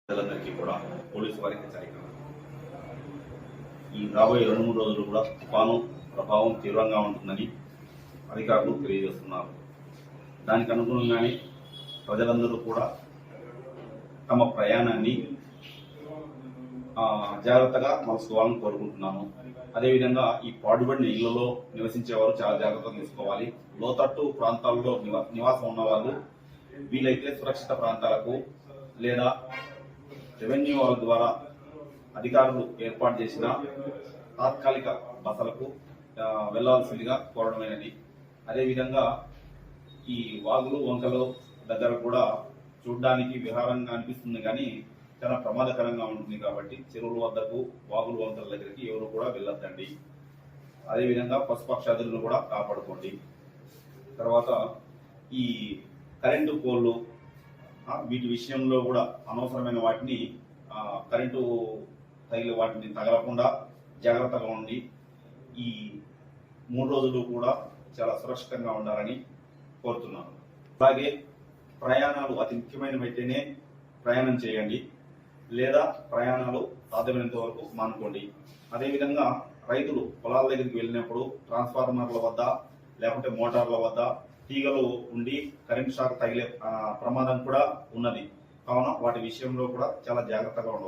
ప్రజలందరికీ కూడా పోలీసు వారికి హెచ్చరిక. ఈ రాబోయే 2-3 రోజులు కూడా తుఫాను ప్రభావం తీవ్రంగా ఉంటుందని అధికారులు తెలియజేస్తున్నారు. దానికి అనుగుణంగానే ప్రజలందరూ కూడా తమ ప్రయాణాన్ని జాగ్రత్తగా మలుచుకోవాలని కోరుకుంటున్నాను. అదేవిధంగా ఈ పాడుబడిన ఇళ్లలో నివసించేవారు చాలా జాగ్రత్తలు తీసుకోవాలి. లోతట్టు ప్రాంతాల్లో నివాసం ఉన్న వాళ్ళు వీలైతే సురక్షిత ప్రాంతాలకు లేదా రెవెన్యూ వాళ్ళ ద్వారా అధికారులు ఏర్పాటు చేసిన తాత్కాలిక బసలకు వెళ్లాల్సిందిగా కోరడమైనది. అదేవిధంగా ఈ వాగులు వంకలు దగ్గర కూడా చూడడానికి విహారంగా అనిపిస్తుంది, కానీ చాలా ప్రమాదకరంగా ఉంటుంది. కాబట్టి చెరువుల వద్దకు, వాగులు వంకల దగ్గరికి ఎవరు కూడా వెళ్ళొద్దండి. అదేవిధంగా పశుపక్షాదులను కూడా కాపాడుకోండి. తర్వాత ఈ కరెంటు పోల్లు వీటి విషయంలో కూడా అనవసరమైన వాటిని కరెంటు తగిలి వాటిని తగలకుండా జాగ్రత్తగా ఉండి ఈ 3 రోజులు కూడా చాలా సురక్షితంగా ఉండాలని కోరుతున్నాను. అలాగే ప్రయాణాలు అతి ముఖ్యమైనవైతేనే ప్రయాణం చేయండి, లేదా ప్రయాణాలు సాధ్యమైనంత వరకు మానుకోండి. అదేవిధంగా రైతులు పొలాల దగ్గరికి వెళ్ళినప్పుడు ట్రాన్స్ఫార్మర్ల వద్ద లేకుంటే మోటార్ల వద్ద తీగలు ఉండి కరెంట్ షాక్ తగిలే ప్రమాదం కూడా ఉన్నది. కావున వాటి విషయంలో కూడా చాలా జాగ్రత్తగా ఉండాలి.